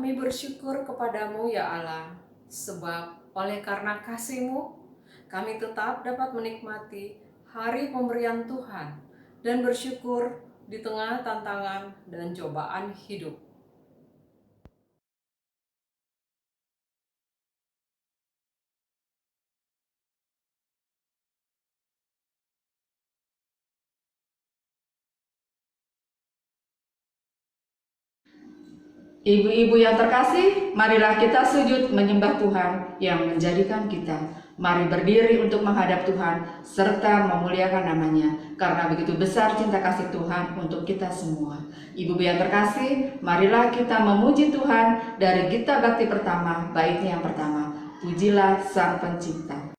Kami bersyukur kepadamu ya Allah, sebab oleh karena kasih-Mu, kami tetap dapat menikmati hari pemberian Tuhan dan bersyukur di tengah tantangan dan cobaan hidup. Ibu-ibu yang terkasih, marilah kita sujud menyembah Tuhan yang menjadikan kita. Mari berdiri untuk menghadap Tuhan serta memuliakan namanya, karena begitu besar cinta kasih Tuhan untuk kita semua. Ibu-ibu yang terkasih, marilah kita memuji Tuhan dari Gita Bakti pertama, baitnya yang pertama. Pujilah Sang Pencipta.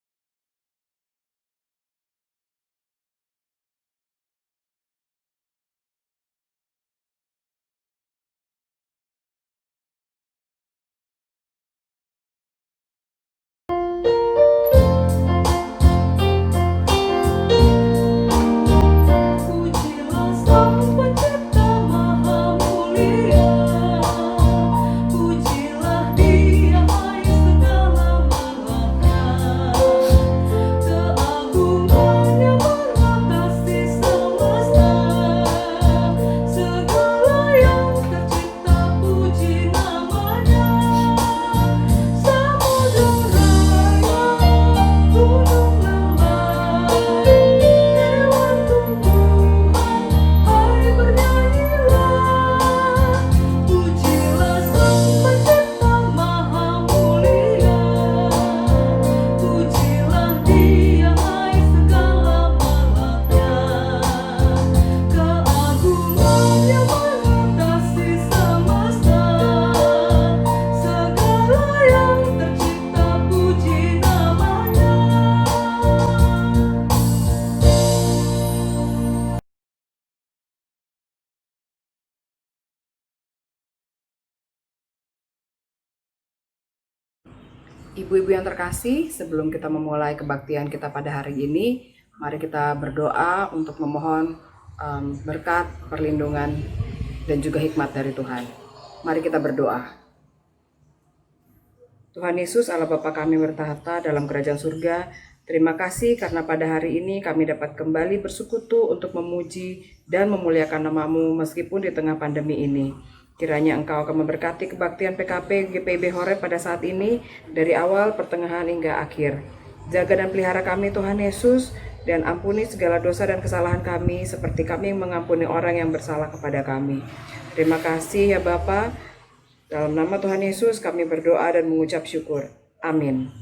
Pujilah Sang Pencipta Maha Mulia, pujilah Dia hai segala malaikat. Keagungannya mengatasi semesta, segala yang tercipta puji namanya. Samudra raya, gunung lembah, hewan tumbuhan, hai bernyanyilah. Pujilah Sang Pencipta Maha Mulia, pujilah Dia hai segala malaikat. Keagungannya mengatasi semesta, segala yang tercipta puji namanya. Ibu-ibu yang terkasih, sebelum kita memulai kebaktian kita pada hari ini, mari kita berdoa untuk memohon berkat, perlindungan, dan juga hikmat dari Tuhan. Mari kita berdoa. Tuhan Yesus, Allah Bapa kami bertahta dalam kerajaan surga, terima kasih karena pada hari ini kami dapat kembali bersekutu untuk memuji dan memuliakan nama-Mu meskipun di tengah pandemi ini. Kiranya Engkau akan memberkati kebaktian PKP GPIB Horeb pada saat ini dari awal, pertengahan, hingga akhir. Jaga dan pelihara kami Tuhan Yesus, dan ampuni segala dosa dan kesalahan kami seperti kami mengampuni orang yang bersalah kepada kami. Terima kasih ya Bapa. Dalam nama Tuhan Yesus kami berdoa dan mengucap syukur. Amin.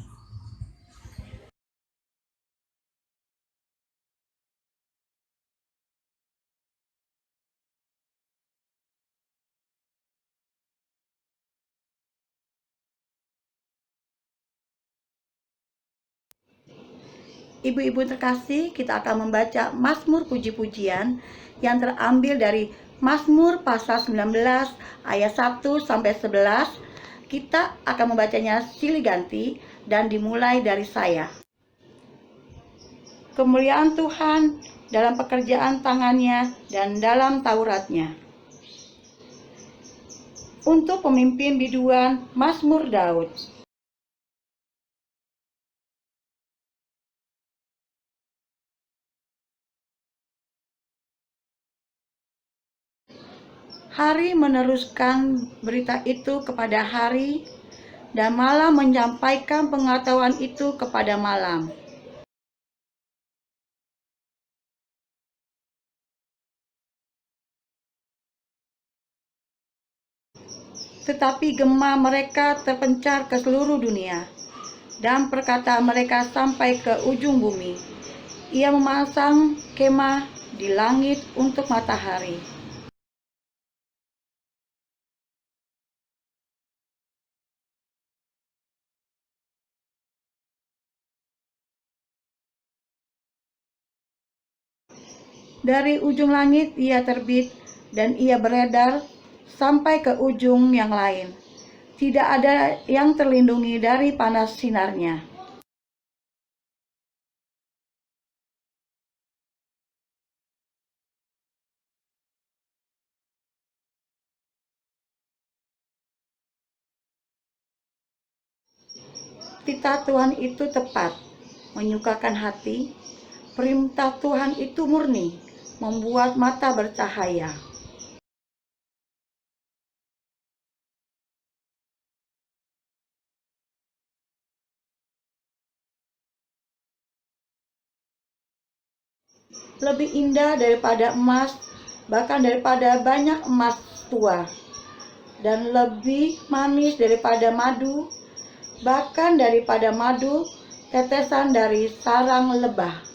Ibu-ibu terkasih, kita akan membaca Mazmur puji-pujian yang terambil dari Mazmur pasal 19 ayat 1 sampai 11. Kita akan membacanya silih ganti dan dimulai dari saya. Kemuliaan Tuhan dalam pekerjaan tangannya dan dalam Tauratnya. Untuk pemimpin biduan, Mazmur Daud. Hari meneruskan berita itu kepada hari, dan malam menyampaikan pengetahuan itu kepada malam. Tetapi gema mereka terpencar ke seluruh dunia, dan perkataan mereka sampai ke ujung bumi. Ia memasang kemah di langit untuk matahari. Dari ujung langit ia terbit, dan ia beredar sampai ke ujung yang lain. Tidak ada yang terlindungi dari panas sinarnya. Titah Tuhan itu tepat, menyukakan hati. Perintah Tuhan itu murni, membuat mata bercahaya. Lebih indah daripada emas, bahkan daripada banyak emas tua, dan lebih manis daripada madu, bahkan daripada madu tetesan dari sarang lebah.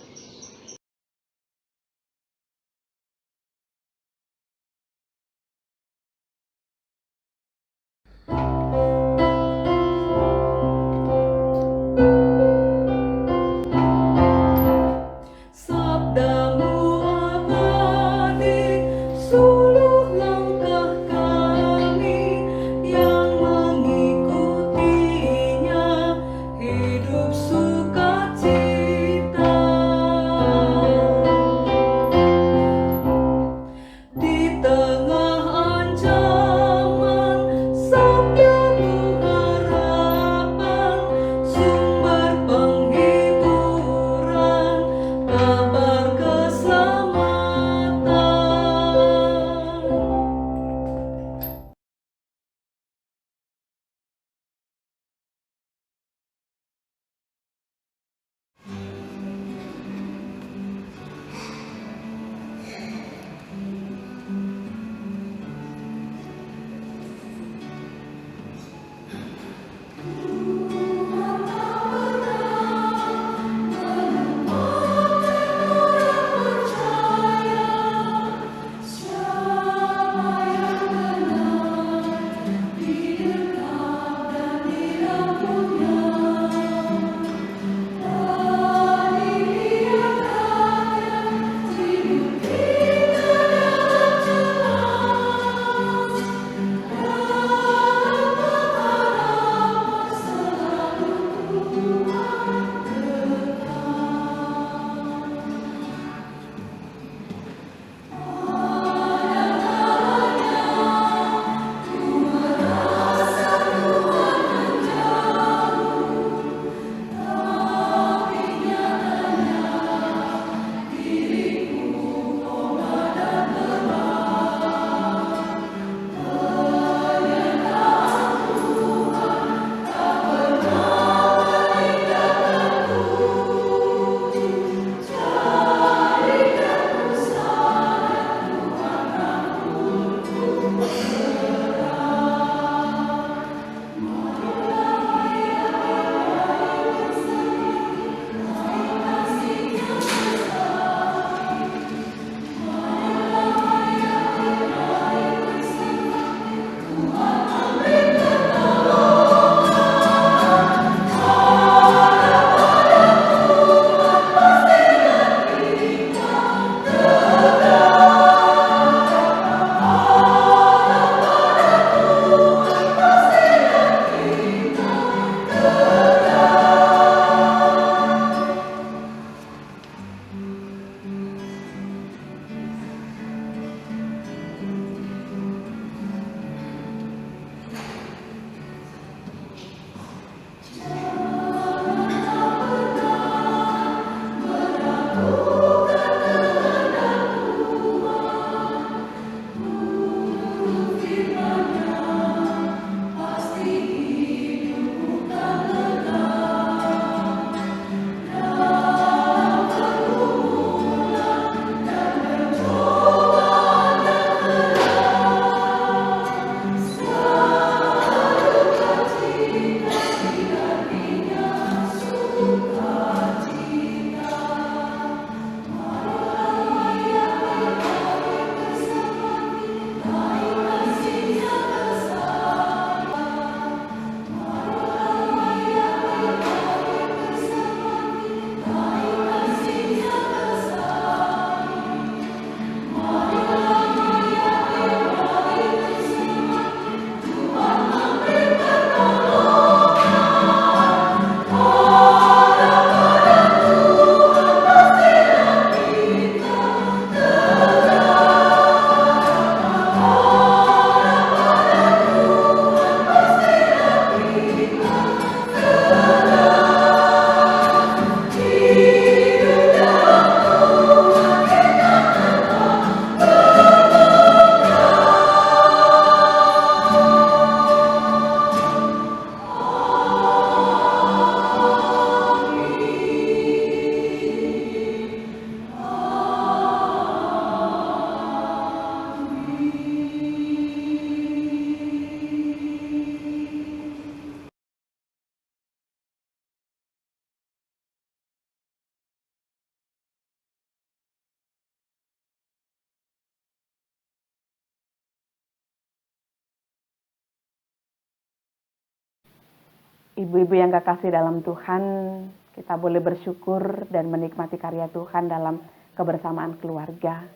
Ibu-ibu yang kekasih dalam Tuhan, kita boleh bersyukur dan menikmati karya Tuhan dalam kebersamaan keluarga.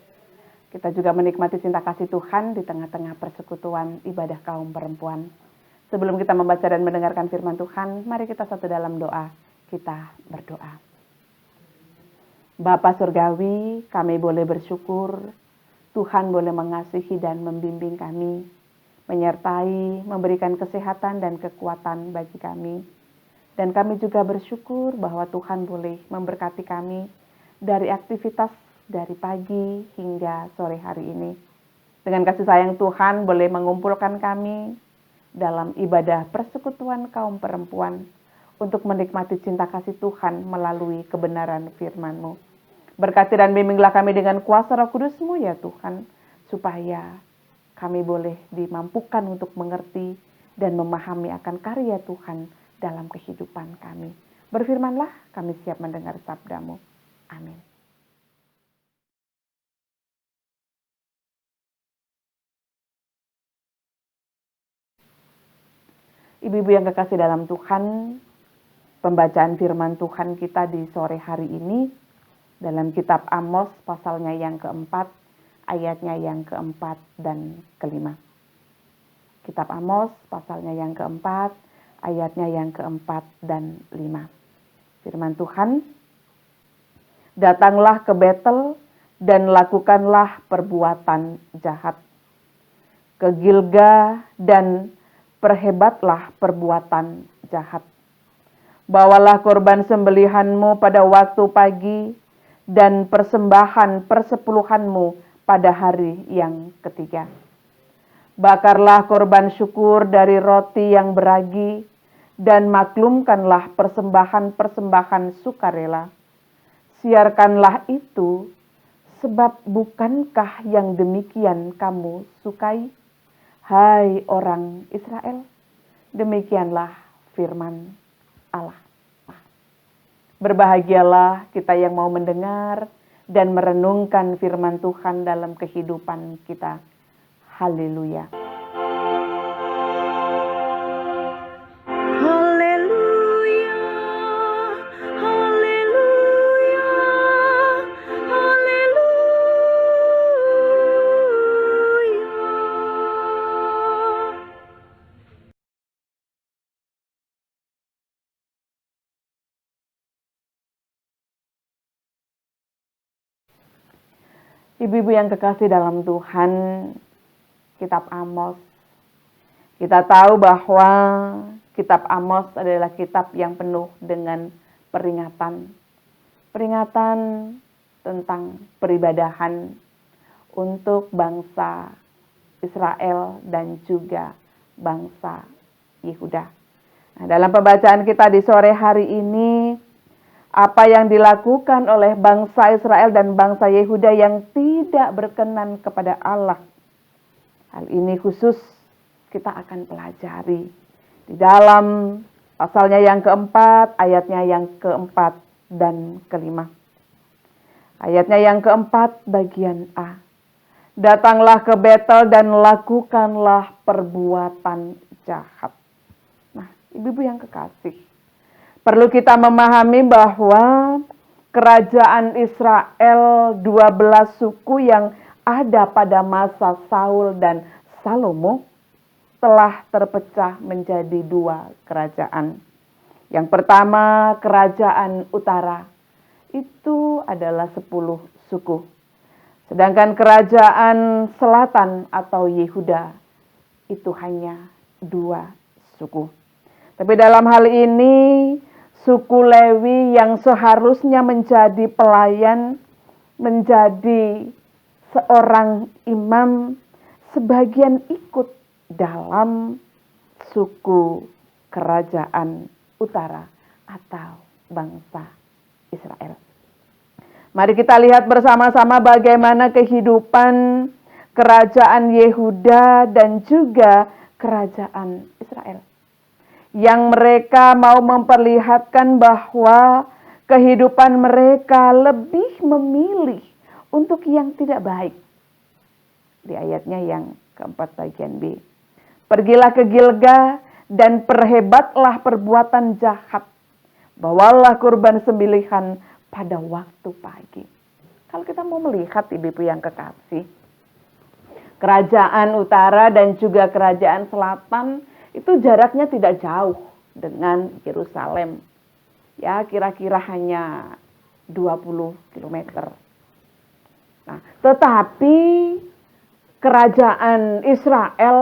Kita juga menikmati cinta kasih Tuhan di tengah-tengah persekutuan ibadah kaum perempuan. Sebelum kita membaca dan mendengarkan firman Tuhan, mari kita satu dalam doa. Kita berdoa. Bapa Surgawi, kami boleh bersyukur, Tuhan boleh mengasihi dan membimbing kami, menyertai, memberikan kesehatan dan kekuatan bagi kami. Dan kami juga bersyukur bahwa Tuhan boleh memberkati kami dari aktivitas dari pagi hingga sore hari ini. Dengan kasih sayang Tuhan boleh mengumpulkan kami dalam ibadah persekutuan kaum perempuan untuk menikmati cinta kasih Tuhan melalui kebenaran firman-Mu. Berkati dan bimbinglah kami dengan kuasa Roh Kudus-Mu ya Tuhan, supaya kami boleh dimampukan untuk mengerti dan memahami akan karya Tuhan dalam kehidupan kami. Berfirmanlah, kami siap mendengar sabda-Mu. Amin. Ibu-ibu yang kekasih dalam Tuhan, pembacaan firman Tuhan kita di sore hari ini dalam kitab Amos pasalnya yang keempat, ayatnya yang keempat dan kelima. Kitab Amos pasalnya yang keempat, ayatnya yang keempat dan lima. Firman Tuhan, datanglah ke Betel dan lakukanlah perbuatan jahat. Ke Gilga dan perhebatlah perbuatan jahat. Bawalah korban sembelihanmu pada waktu pagi dan persembahan persepuluhanmu pada hari yang ketiga. Bakarlah korban syukur dari roti yang beragi dan maklumkanlah persembahan-persembahan sukarela. Siarkanlah itu, sebab bukankah yang demikian kamu sukai? Hai orang Israel, demikianlah firman Allah. Berbahagialah kita yang mau mendengar dan merenungkan firman Tuhan dalam kehidupan kita. Haleluya. Haleluya, haleluya, haleluya. Ibu-ibu yang kekasih dalam Tuhan, kitab Amos. Kita tahu bahwa kitab Amos adalah kitab yang penuh dengan peringatan. Peringatan tentang peribadahan untuk bangsa Israel dan juga bangsa Yehuda. Nah, dalam pembacaan kita di sore hari ini, apa yang dilakukan oleh bangsa Israel dan bangsa Yehuda yang tidak berkenan kepada Allah. Hal ini khusus kita akan pelajari di dalam pasalnya yang keempat, ayatnya yang keempat dan kelima. Ayatnya yang keempat bagian A. Datanglah ke Betel dan lakukanlah perbuatan jahat. Nah, ibu-ibu yang kekasih, perlu kita memahami bahwa kerajaan Israel 12 suku yang ada pada masa Saul dan Salomo telah terpecah menjadi 2 kerajaan. Yang pertama, kerajaan utara. Itu adalah 10 suku. Sedangkan kerajaan selatan atau Yehuda itu hanya 2 suku. Tapi dalam hal ini, suku Lewi yang seharusnya menjadi pelayan, menjadi seorang imam, sebagian ikut dalam suku kerajaan utara atau bangsa Israel. Mari kita lihat bersama-sama bagaimana kehidupan kerajaan Yehuda dan juga kerajaan Israel. Yang mereka mau memperlihatkan bahwa kehidupan mereka lebih memilih untuk yang tidak baik. Di ayatnya yang keempat bagian B. Pergilah ke Gilga dan perhebatlah perbuatan jahat. Bawalah kurban sembelihan pada waktu pagi. Kalau kita mau melihat ibu-ibu yang kekasih, kerajaan utara dan juga kerajaan selatan itu jaraknya tidak jauh dengan Yerusalem. Ya, kira-kira hanya 20 km. Nah, tetapi kerajaan Israel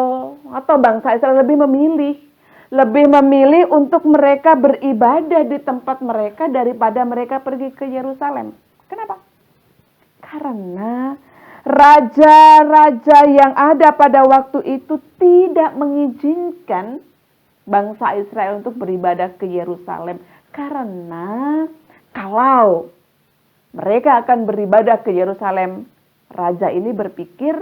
atau bangsa Israel lebih memilih untuk mereka beribadah di tempat mereka daripada mereka pergi ke Yerusalem. Kenapa? Karena raja-raja yang ada pada waktu itu tidak mengizinkan bangsa Israel untuk beribadah ke Yerusalem. Karena kalau mereka akan beribadah ke Yerusalem, raja ini berpikir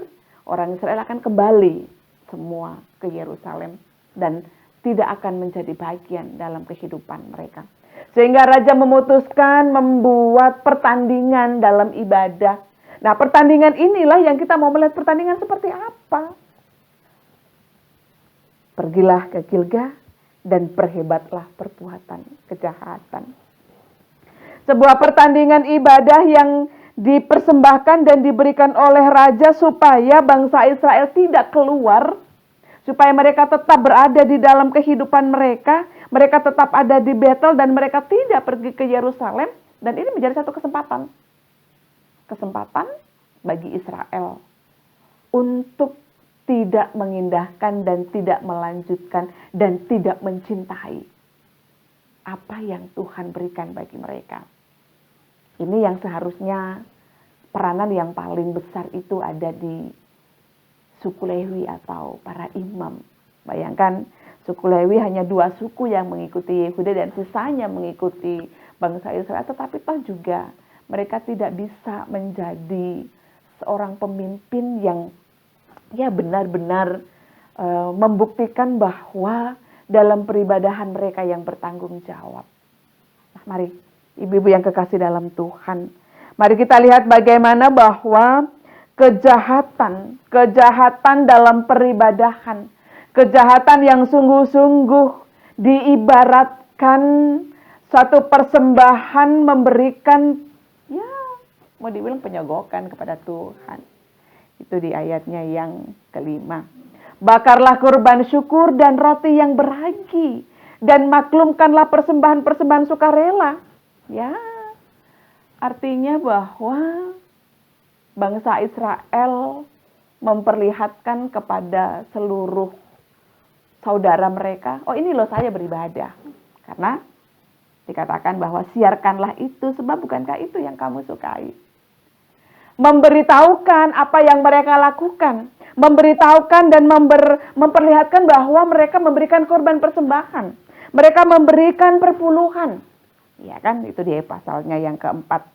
orang Israel akan kembali semua ke Yerusalem dan tidak akan menjadi bagian dalam kehidupan mereka. Sehingga raja memutuskan membuat pertandingan dalam ibadah. Nah, pertandingan inilah yang kita mau melihat pertandingan seperti apa. Pergilah ke Gilgal dan perhebatlah perbuatan kejahatan. Sebuah pertandingan ibadah yang dipersembahkan dan diberikan oleh raja supaya bangsa Israel tidak keluar, supaya mereka tetap berada di dalam kehidupan mereka tetap ada di Betel dan mereka tidak pergi ke Yerusalem. Dan ini menjadi satu kesempatan. Kesempatan bagi Israel untuk tidak mengindahkan dan tidak melanjutkan dan tidak mencintai apa yang Tuhan berikan bagi mereka. Ini yang seharusnya peranan yang paling besar itu ada di suku Lewi atau para imam. Bayangkan, suku Lewi hanya 2 suku yang mengikuti Yehuda dan sisanya mengikuti bangsa Israel. Tetapi toh juga mereka tidak bisa menjadi seorang pemimpin yang ya benar-benar membuktikan bahwa dalam peribadahan mereka yang bertanggung jawab. Nah, mari ibu-ibu yang kekasih dalam Tuhan, mari kita lihat bagaimana bahwa kejahatan dalam peribadahan, kejahatan yang sungguh-sungguh diibaratkan satu persembahan memberikan, ya mau dibilang penyogokan kepada Tuhan. Itu di ayatnya yang kelima. Bakarlah kurban syukur dan roti yang beragi, dan maklumkanlah persembahan-persembahan sukarela. Ya, artinya bahwa bangsa Israel memperlihatkan kepada seluruh saudara mereka, oh ini loh saya beribadah. Karena dikatakan bahwa siarkanlah itu, sebab bukankah itu yang kamu sukai. Memberitahukan apa yang mereka lakukan, memberitahukan dan memperlihatkan bahwa mereka memberikan korban persembahan, mereka memberikan perpuluhan. Ya kan, itu di pasalnya yang keempat,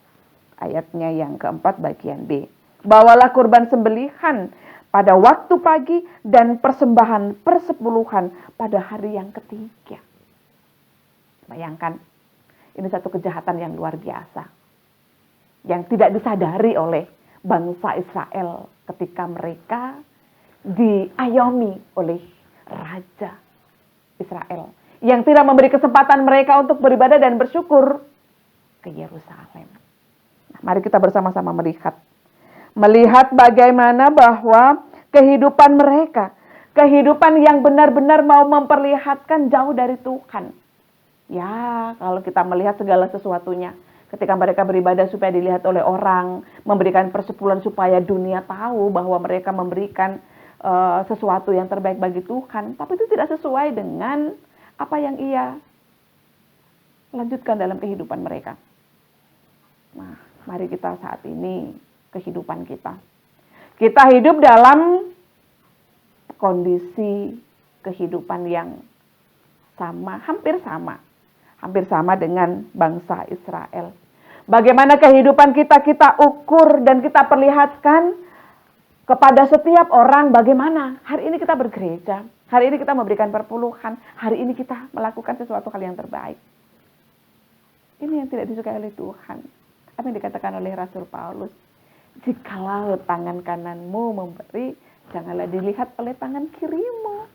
ayatnya yang keempat bagian B. Bawalah kurban sembelihan pada waktu pagi dan persembahan persepuluhan pada hari yang ketiga. Bayangkan, ini satu kejahatan yang luar biasa yang tidak disadari oleh bangsa Israel ketika mereka diayomi oleh Raja Israel yang tidak memberi kesempatan mereka untuk beribadah dan bersyukur ke Yerusalem. Nah, mari kita bersama-sama melihat bagaimana bahwa kehidupan mereka, kehidupan yang benar-benar mau memperlihatkan jauh dari Tuhan. Ya, kalau kita melihat segala sesuatunya, ketika mereka beribadah supaya dilihat oleh orang, memberikan persepuluhan supaya dunia tahu bahwa mereka memberikan sesuatu yang terbaik bagi Tuhan, tapi itu tidak sesuai dengan apa yang ia lanjutkan dalam kehidupan mereka. Nah, mari kita saat ini, kehidupan kita hidup dalam kondisi kehidupan yang hampir sama dengan bangsa Israel. Bagaimana kehidupan kita ukur dan kita perlihatkan kepada setiap orang bagaimana. Hari ini kita bergereja, hari ini kita memberikan perpuluhan, hari ini kita melakukan sesuatu hal yang terbaik. Ini yang tidak disukai oleh Tuhan. Apa yang dikatakan oleh Rasul Paulus? Jikalau tangan kananmu memberi, janganlah dilihat oleh tangan kirimu.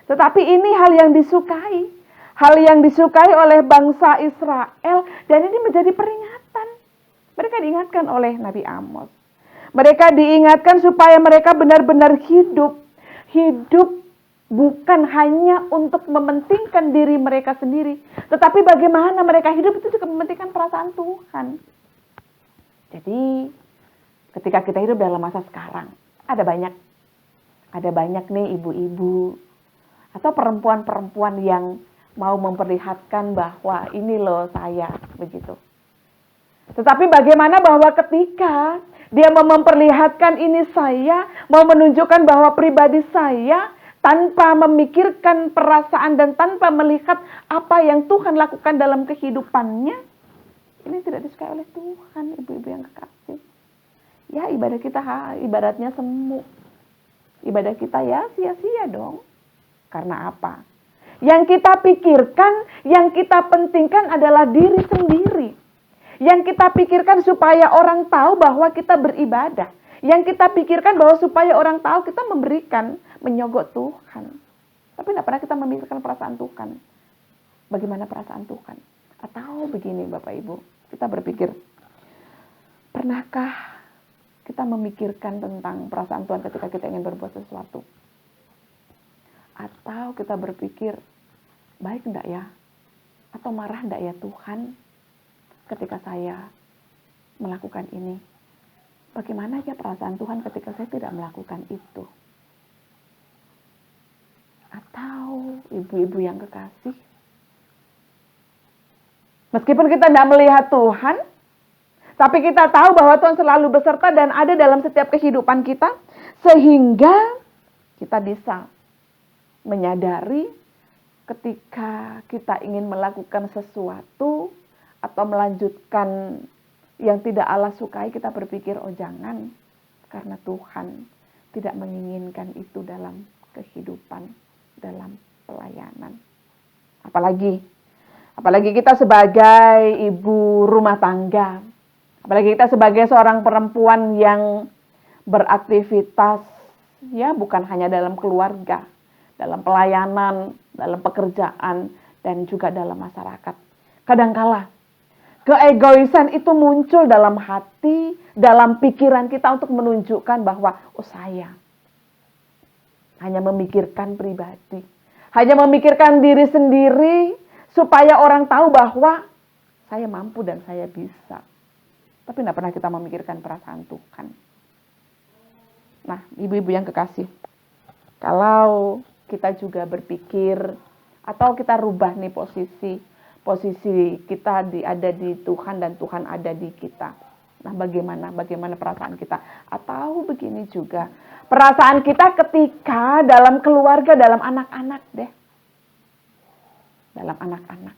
Tetapi ini hal yang disukai. Hal yang disukai oleh bangsa Israel. Dan ini menjadi peringatan. Mereka diingatkan oleh Nabi Amos. Mereka diingatkan supaya mereka benar-benar hidup. Hidup bukan hanya untuk mementingkan diri mereka sendiri. Tetapi bagaimana mereka hidup itu juga mementingkan perasaan Tuhan. Jadi ketika kita hidup dalam masa sekarang, ada banyak nih ibu-ibu atau perempuan-perempuan yang mau memperlihatkan bahwa ini loh saya, begitu. Tetapi bagaimana bahwa ketika dia mau memperlihatkan ini saya, mau menunjukkan bahwa pribadi saya, tanpa memikirkan perasaan dan tanpa melihat apa yang Tuhan lakukan dalam kehidupannya, ini tidak disukai oleh Tuhan, ibu-ibu yang kekasih. Ya, ibadah kita ibaratnya semu. Ibadah kita ya sia-sia dong. Karena apa? Yang kita pikirkan, yang kita pentingkan adalah diri sendiri. Yang kita pikirkan supaya orang tahu bahwa kita beribadah. Yang kita pikirkan bahwa supaya orang tahu kita memberikan, menyogok Tuhan. Tapi tidak pernah kita memikirkan perasaan Tuhan. Bagaimana perasaan Tuhan? Atau begini Bapak Ibu, kita berpikir, pernahkah kita memikirkan tentang perasaan Tuhan ketika kita ingin berbuat sesuatu? Atau kita berpikir, baik enggak ya? Atau marah enggak ya Tuhan ketika saya melakukan ini? Bagaimana ya perasaan Tuhan ketika saya tidak melakukan itu? Atau ibu-ibu yang kekasih, meskipun kita tidak melihat Tuhan, tapi kita tahu bahwa Tuhan selalu beserta dan ada dalam setiap kehidupan kita, sehingga kita bisa menyadari ketika kita ingin melakukan sesuatu atau melanjutkan yang tidak Allah sukai, kita berpikir, oh jangan, karena Tuhan tidak menginginkan itu dalam kehidupan, dalam pelayanan. Apalagi kita sebagai ibu rumah tangga, apalagi kita sebagai seorang perempuan yang beraktivitas, ya bukan hanya dalam keluarga, dalam pelayanan, dalam pekerjaan, dan juga dalam masyarakat. Kadangkala keegoisan itu muncul dalam hati, dalam pikiran kita untuk menunjukkan bahwa, oh saya hanya memikirkan pribadi, hanya memikirkan diri sendiri, supaya orang tahu bahwa saya mampu dan saya bisa. Tapi tidak pernah kita memikirkan perasaan Tuhan. Nah, ibu-ibu yang kekasih, kalau kita juga berpikir, atau kita rubah nih posisi kita ada di Tuhan dan Tuhan ada di kita. Nah, bagaimana perasaan kita? Atau begini juga, perasaan kita ketika dalam keluarga, dalam anak-anak deh. Dalam anak-anak.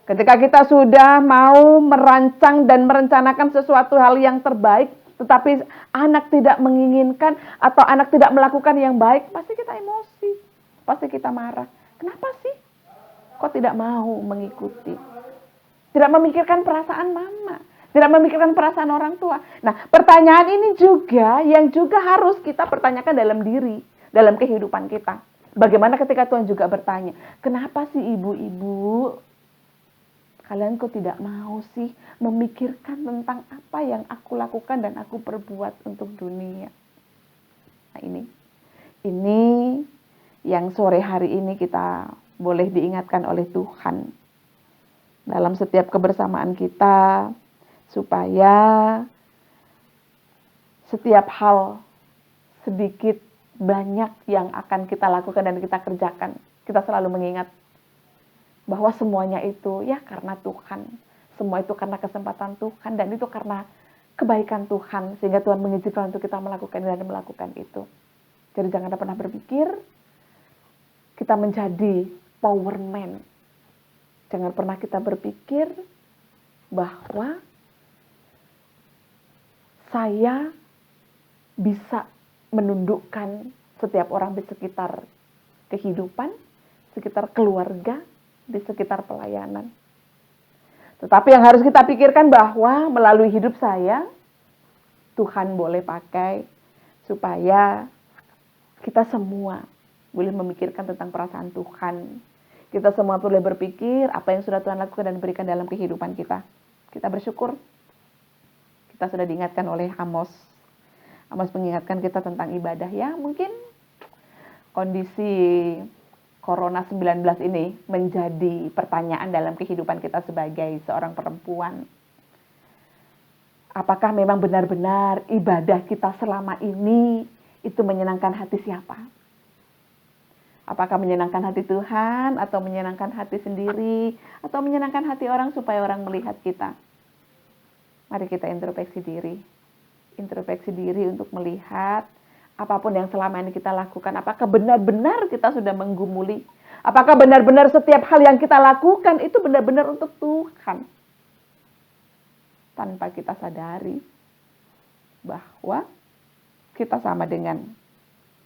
Ketika kita sudah mau merancang dan merencanakan sesuatu hal yang terbaik, tetapi anak tidak menginginkan atau anak tidak melakukan yang baik, pasti kita emosi, pasti kita marah. Kenapa sih? Kok tidak mau mengikuti? Tidak memikirkan perasaan mama, tidak memikirkan perasaan orang tua. Nah, pertanyaan ini juga yang juga harus kita pertanyakan dalam diri, dalam kehidupan kita. Bagaimana ketika Tuhan juga bertanya, kenapa sih ibu-ibu, kalian kok tidak mau sih memikirkan tentang apa yang aku lakukan dan aku perbuat untuk dunia? Nah ini yang sore hari ini kita boleh diingatkan oleh Tuhan dalam setiap kebersamaan kita, supaya setiap hal sedikit banyak yang akan kita lakukan dan kita kerjakan, kita selalu mengingat bahwa semuanya itu ya karena Tuhan, semua itu karena kesempatan Tuhan, dan itu karena kebaikan Tuhan, sehingga Tuhan mengizinkan untuk kita melakukan dan melakukan itu. Jadi jangan pernah berpikir kita menjadi power man. Jangan pernah kita berpikir bahwa saya bisa menundukkan setiap orang di sekitar kehidupan, sekitar keluarga, di sekitar pelayanan. Tetapi yang harus kita pikirkan bahwa melalui hidup saya, Tuhan boleh pakai supaya kita semua boleh memikirkan tentang perasaan Tuhan. Kita semua boleh berpikir apa yang sudah Tuhan lakukan dan berikan dalam kehidupan kita. Kita bersyukur. Kita sudah diingatkan oleh Amos. Amos mengingatkan kita tentang ibadah ya. Mungkin kondisi Corona 19 ini menjadi pertanyaan dalam kehidupan kita sebagai seorang perempuan. Apakah memang benar-benar ibadah kita selama ini itu menyenangkan hati siapa? Apakah menyenangkan hati Tuhan atau menyenangkan hati sendiri atau menyenangkan hati orang supaya orang melihat kita? Mari kita introspeksi diri. Introspeksi diri untuk melihat apapun yang selama ini kita lakukan, apakah benar-benar kita sudah menggumuli? Apakah benar-benar setiap hal yang kita lakukan itu benar-benar untuk Tuhan? Tanpa kita sadari bahwa kita sama dengan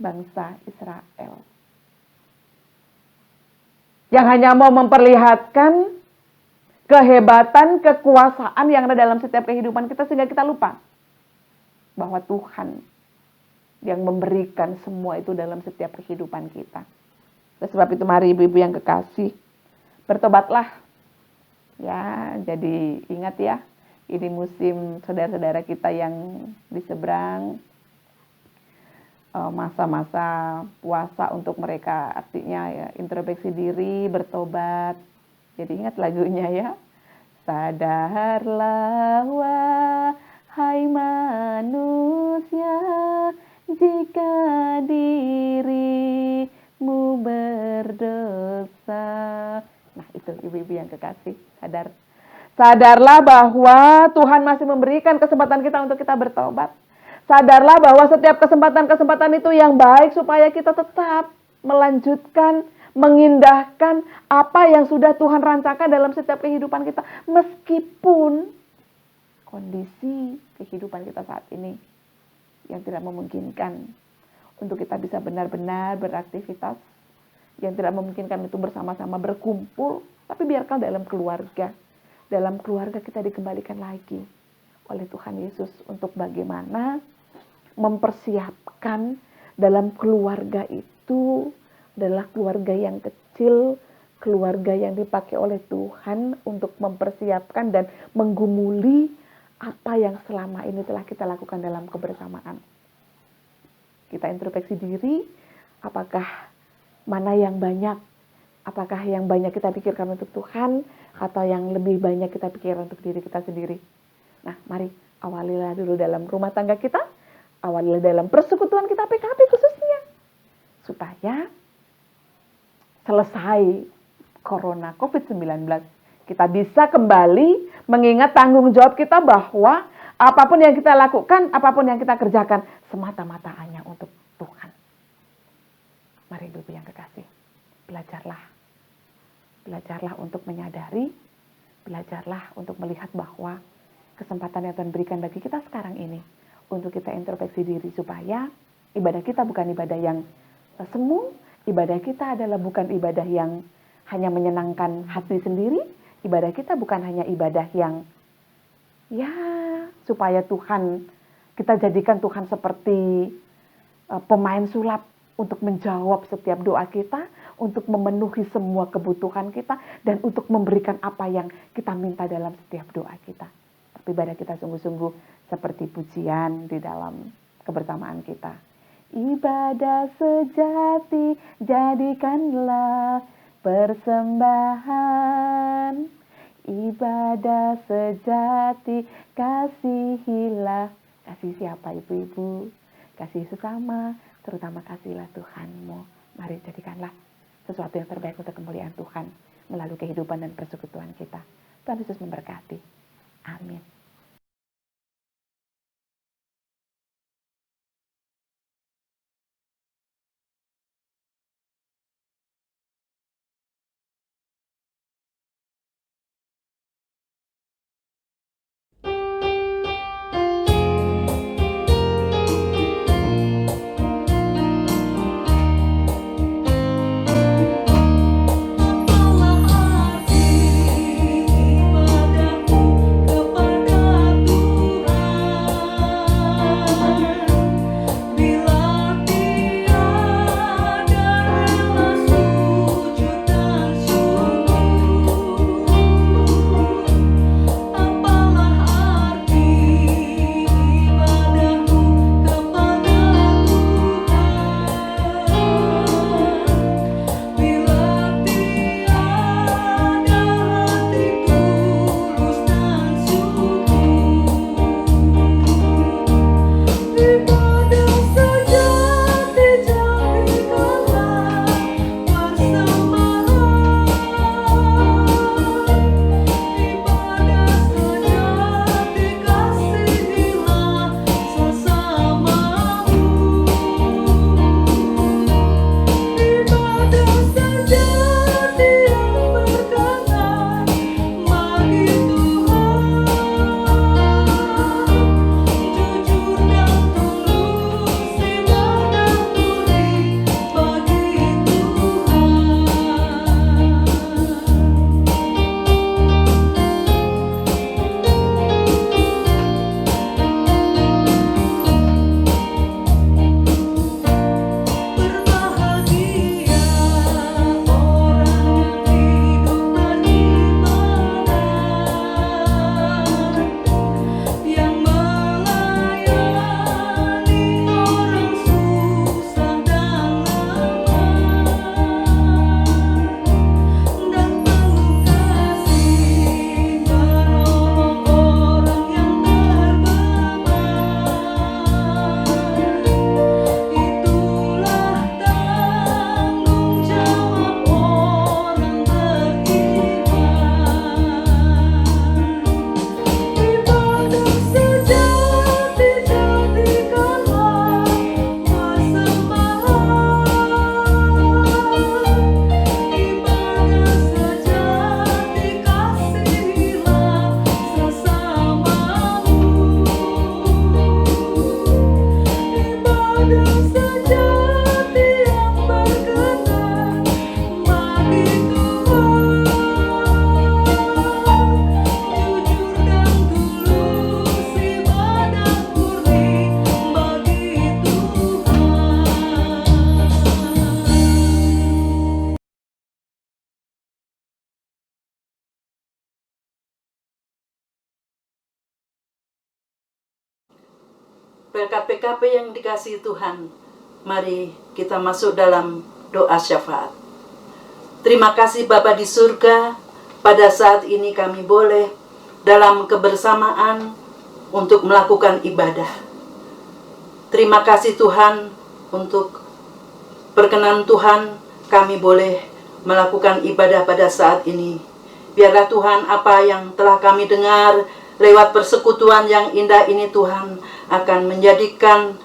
bangsa Israel yang hanya mau memperlihatkan kehebatan, kekuasaan yang ada dalam setiap kehidupan kita sehingga kita lupa bahwa Tuhan yang memberikan semua itu dalam setiap kehidupan kita. Oleh sebab itu mari ibu-ibu yang kekasih, bertobatlah. Ya, jadi ingat ya, ini musim saudara-saudara kita yang di seberang, masa-masa puasa untuk mereka, artinya ya introspeksi diri, bertobat. Jadi ingat lagunya ya. Sadarlah wahai manusia, jika dirimu berdosa. Nah itu ibu-ibu yang kekasih, sadar. Sadarlah bahwa Tuhan masih memberikan kesempatan kita untuk kita bertobat. Sadarlah bahwa setiap kesempatan-kesempatan itu yang baik supaya kita tetap melanjutkan, mengindahkan apa yang sudah Tuhan rancangkan dalam setiap kehidupan kita. Meskipun kondisi kehidupan kita saat ini yang tidak memungkinkan untuk kita bisa benar-benar beraktivitas, yang tidak memungkinkan itu bersama-sama berkumpul, tapi biarkan dalam keluarga kita dikembalikan lagi oleh Tuhan Yesus untuk bagaimana mempersiapkan dalam keluarga itu adalah keluarga yang kecil, keluarga yang dipakai oleh Tuhan untuk mempersiapkan dan menggumuli apa yang selama ini telah kita lakukan dalam kebersamaan. Kita introspeksi diri, apakah mana yang banyak, apakah yang banyak kita pikirkan untuk Tuhan, atau yang lebih banyak kita pikirkan untuk diri kita sendiri. Nah, mari awalilah dulu dalam rumah tangga kita, awalilah dalam persekutuan kita PKP khususnya, supaya selesai Corona COVID-19, kita bisa kembali mengingat tanggung jawab kita bahwa apapun yang kita lakukan, apapun yang kita kerjakan, semata-mata hanya untuk Tuhan. Mari ibu yang kekasih, belajarlah untuk menyadari, belajarlah untuk melihat bahwa kesempatan yang Tuhan berikan bagi kita sekarang ini untuk kita introspeksi diri supaya ibadah kita bukan ibadah yang semu, ibadah kita adalah bukan ibadah yang hanya menyenangkan hati sendiri, ibadah kita bukan hanya ibadah yang ya supaya Tuhan, kita jadikan Tuhan seperti pemain sulap untuk menjawab setiap doa kita, untuk memenuhi semua kebutuhan kita, dan untuk memberikan apa yang kita minta dalam setiap doa kita. Tapi ibadah kita sungguh-sungguh seperti pujian di dalam kebersamaan kita. Ibadah sejati jadikanlah persembahan. Ibadah sejati kasihilah. Kasih siapa ibu-ibu? Kasih sesama, terutama kasihlah Tuhanmu. Mari jadikanlah sesuatu yang terbaik untuk kemuliaan Tuhan melalui kehidupan dan persekutuan kita. Tuhan Yesus memberkati. Amin. Itulah arti ibadahku kepada PKP yang dikasihi Tuhan, mari kita masuk dalam doa syafaat. Terima kasih Bapa di surga, pada saat ini kami boleh dalam kebersamaan untuk melakukan ibadah. Terima kasih Tuhan untuk perkenan Tuhan kami boleh melakukan ibadah pada saat ini. Biarlah Tuhan apa yang telah kami dengar lewat persekutuan yang indah ini Tuhan akan menjadikan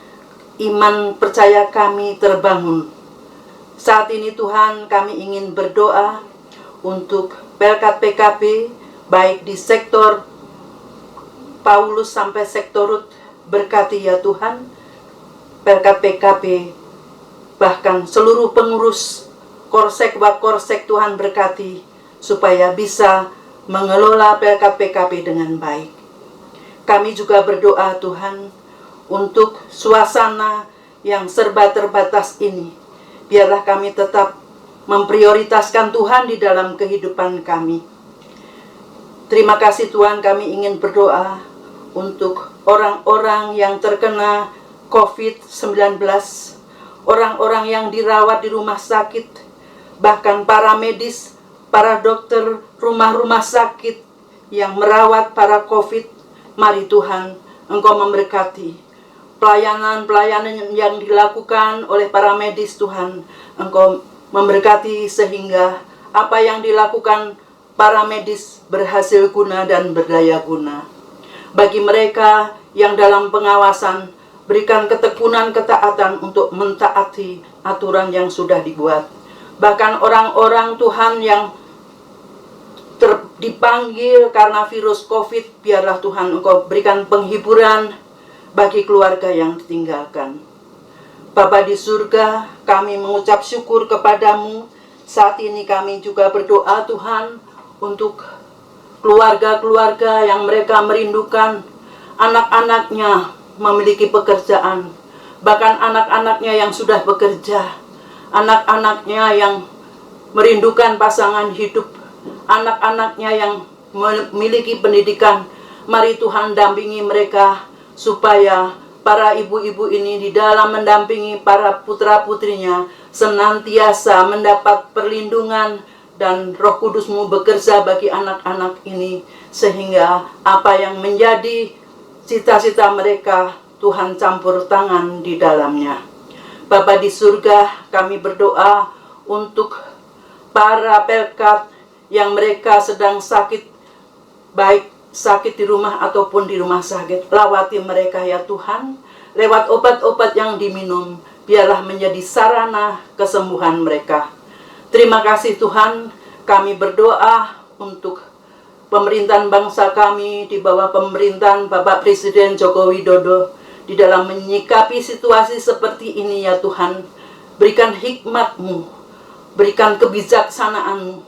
iman percaya kami terbangun. Saat ini Tuhan kami ingin berdoa untuk Pelkat PKP baik di sektor Paulus sampai sektor Rut. Berkati ya Tuhan Pelkat PKP, bahkan seluruh pengurus Korsek Wakorsek Tuhan berkati supaya bisa mengelola Pelkat PKP dengan baik. Kami juga berdoa Tuhan untuk suasana yang serba terbatas ini. Biarlah kami tetap memprioritaskan Tuhan di dalam kehidupan kami. Terima kasih Tuhan, kami ingin berdoa untuk orang-orang yang terkena COVID-19, orang-orang yang dirawat di rumah sakit, bahkan para medis, para dokter rumah-rumah sakit yang merawat para COVID. Mari Tuhan, Engkau memberkati pelayanan-pelayanan yang dilakukan oleh para medis Tuhan. Engkau memberkati sehingga apa yang dilakukan para medis berhasil guna dan berdaya guna. Bagi mereka yang dalam pengawasan, berikan ketekunan ketaatan untuk mentaati aturan yang sudah dibuat. Bahkan orang-orang Tuhan yang dipanggil karena virus COVID, biarlah Tuhan Engkau berikan penghiburan bagi keluarga yang ditinggalkan. Bapa di surga, kami mengucap syukur kepadamu. Saat ini kami juga berdoa Tuhan untuk keluarga-keluarga yang mereka merindukan anak-anaknya memiliki pekerjaan. Bahkan anak-anaknya yang sudah bekerja, anak-anaknya yang merindukan pasangan hidup, anak-anaknya yang memiliki pendidikan. Mari Tuhan dampingi mereka supaya para ibu-ibu ini di dalam mendampingi para putra-putrinya senantiasa mendapat perlindungan dan Roh Kudus-Mu bekerja bagi anak-anak ini, sehingga apa yang menjadi cita-cita mereka Tuhan campur tangan di dalamnya. Bapa di surga, kami berdoa untuk para pelkat yang mereka sedang sakit, baik sakit di rumah ataupun di rumah sakit. Lawati mereka ya Tuhan, lewat obat-obat yang diminum, biarlah menjadi sarana kesembuhan mereka. Terima kasih Tuhan, kami berdoa untuk pemerintahan bangsa kami di bawah pemerintahan Bapak Presiden Joko Widodo. Di dalam menyikapi situasi seperti ini ya Tuhan, berikan hikmat-Mu, berikan kebijaksanaan-Mu,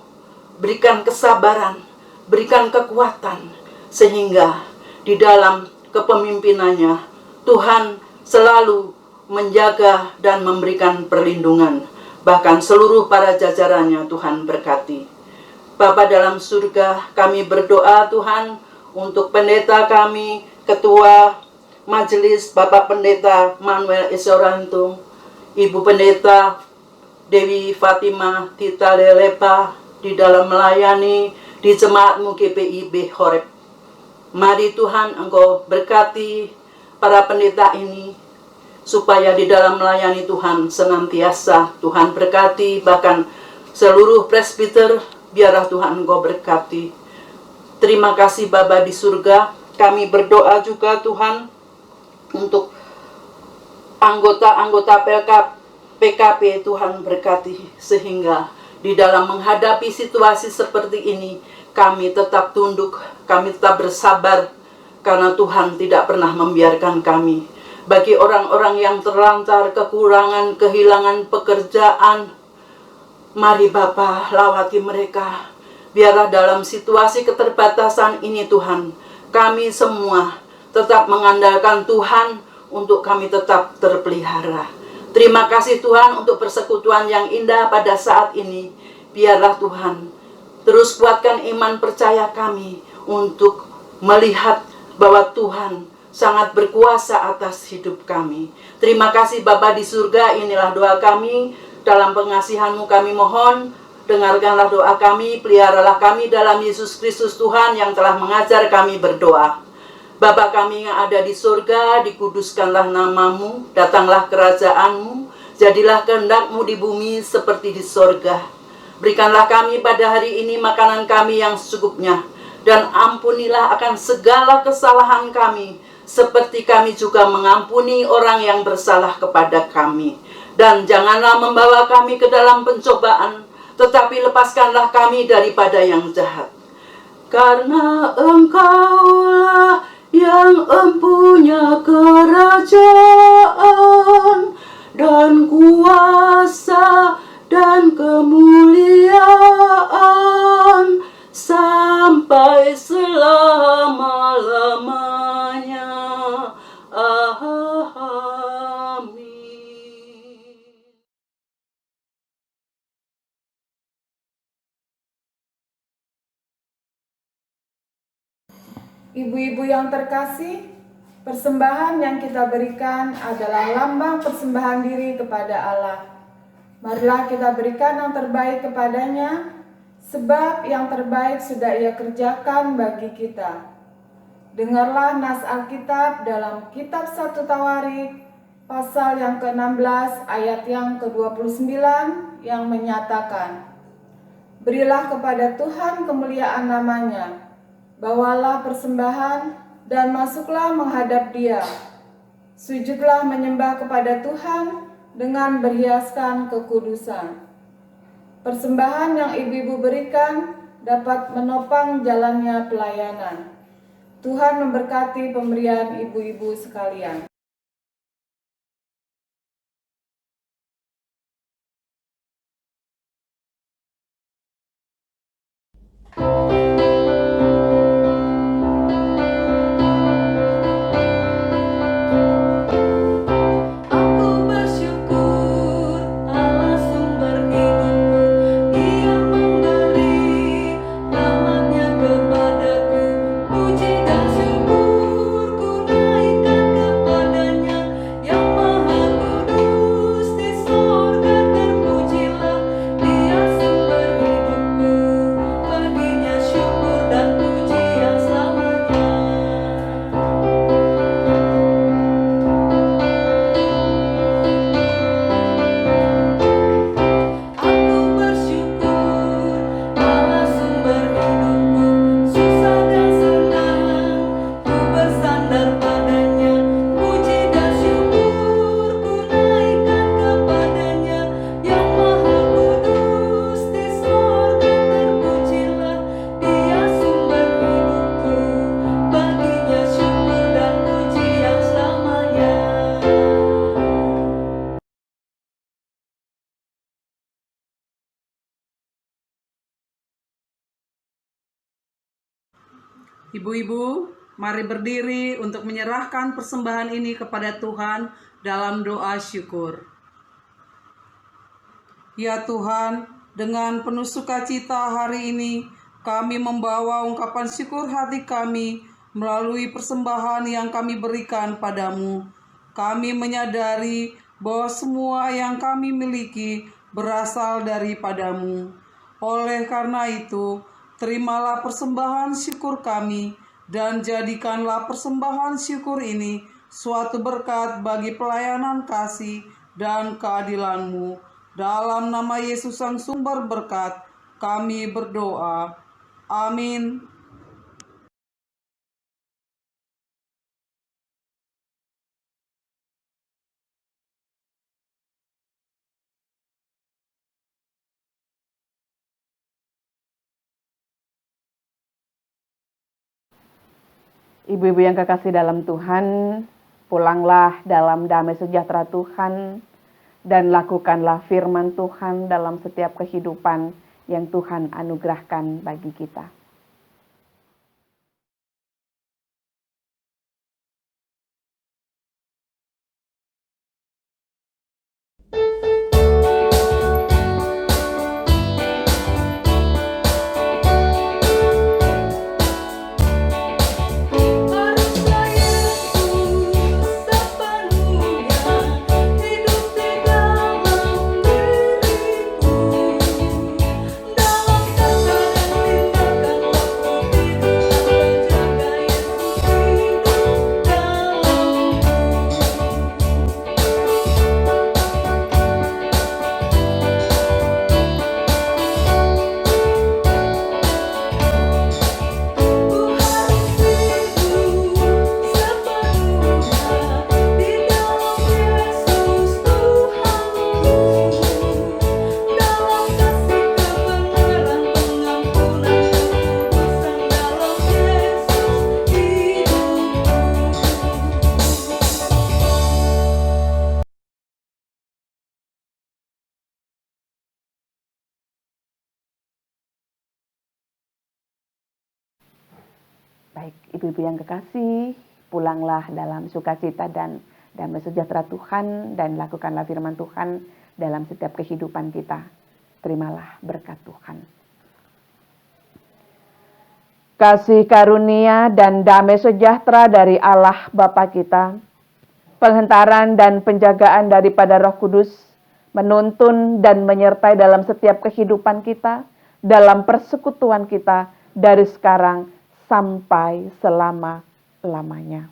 berikan kesabaran, berikan kekuatan, sehingga di dalam kepemimpinannya Tuhan selalu menjaga dan memberikan perlindungan. Bahkan seluruh para jajarannya Tuhan berkati. Bapa dalam surga, kami berdoa Tuhan untuk pendeta kami, ketua majelis Bapak Pendeta Manuel Esorantung, Ibu Pendeta Dewi Fatima Tita Lelepa di dalam melayani di jemaat-Mu GPIB Horeb. Mari Tuhan Engkau berkati para pendeta ini supaya di dalam melayani Tuhan senantiasa Tuhan berkati, bahkan seluruh presbiter biarlah Tuhan Engkau berkati. Terima kasih Bapa di surga. Kami berdoa juga Tuhan untuk anggota-anggota PKP Tuhan berkati, sehingga di dalam menghadapi situasi seperti ini kami tetap tunduk, kami tetap bersabar, karena Tuhan tidak pernah membiarkan kami. Bagi orang-orang yang terlantar, kekurangan, kehilangan pekerjaan, mari Bapa lawati mereka. Biarlah dalam situasi keterbatasan ini Tuhan, kami semua tetap mengandalkan Tuhan untuk kami tetap terpelihara. Terima kasih Tuhan untuk persekutuan yang indah pada saat ini. Biarlah Tuhan terus kuatkan iman percaya kami untuk melihat bahwa Tuhan sangat berkuasa atas hidup kami. Terima kasih Bapa di surga, inilah doa kami. Dalam pengasihan-Mu kami mohon, dengarkanlah doa kami, peliharalah kami dalam Yesus Kristus Tuhan yang telah mengajar kami berdoa. Bapa kami yang ada di surga, dikuduskanlah nama-Mu, datanglah kerajaan-Mu, jadilah kehendak-Mu di bumi seperti di surga. Berikanlah kami pada hari ini makanan kami yang secukupnya, dan ampunilah akan segala kesalahan kami, seperti kami juga mengampuni orang yang bersalah kepada kami. Dan janganlah membawa kami ke dalam pencobaan, tetapi lepaskanlah kami daripada yang jahat. Karena Engkaulah yang empunya kerajaan dan kuasa dan kemuliaan sampai selama-lamanya. Amin. Ibu-ibu yang terkasih, persembahan yang kita berikan adalah lambang persembahan diri kepada Allah. Marilah kita berikan yang terbaik kepadanya, sebab yang terbaik sudah Ia kerjakan bagi kita. Dengarlah nas Alkitab dalam kitab 1 Tawarik, pasal yang ke-16 ayat yang ke-29 yang menyatakan, "Berilah kepada Tuhan kemuliaan namanya, bawalah persembahan dan masuklah menghadap Dia. Sujudlah menyembah kepada Tuhan dengan berhiaskan kekudusan." Persembahan yang ibu-ibu berikan dapat menopang jalannya pelayanan. Tuhan memberkati pemberian ibu-ibu sekalian. Aku bersyukur Allah sumber hidupku, Ia memberi rahmat-Nya kepadaku. Puji dan syukur ku naikkan kepadanya, yang maha kudus di sorga terpujilah. Dia sumber hidupku, baginya syukur dan pujian selamanya. Aku bersyukur Allah sumber hidupku, susah dan senang ku bersandar padanya. Puji dan syukur ku naikkan kepadanya, yang maha kudus di sorga terpujilah. Dia sumber hidupku, baginya syukur dan pujian selamanya. Ibu-ibu, mari berdiri untuk menyerahkan persembahan ini kepada Tuhan dalam doa syukur. Ya Tuhan, dengan penuh sukacita hari ini, kami membawa ungkapan syukur hati kami melalui persembahan yang kami berikan padamu. Kami menyadari bahwa semua yang kami miliki berasal daripadamu. Oleh karena itu, terimalah persembahan syukur kami dan jadikanlah persembahan syukur ini suatu berkat bagi pelayanan kasih dan keadilan-Mu. Dalam nama Yesus Sang Sumber Berkat, kami berdoa. Amin. Ibu-ibu yang kekasih dalam Tuhan, pulanglah dalam damai sejahtera Tuhan dan lakukanlah firman Tuhan dalam setiap kehidupan yang Tuhan anugerahkan bagi kita. Haruslah Yesus Baik, ibu-ibu yang kekasih, pulanglah dalam sukacita dan damai sejahtera Tuhan, dan lakukanlah firman Tuhan dalam setiap kehidupan kita. Terimalah berkat Tuhan. Kasih karunia dan damai sejahtera dari Allah Bapa kita, penghentaran dan penjagaan daripada Roh Kudus, menuntun dan menyertai dalam setiap kehidupan kita, dalam persekutuan kita, dari sekarang sampai selama-lamanya.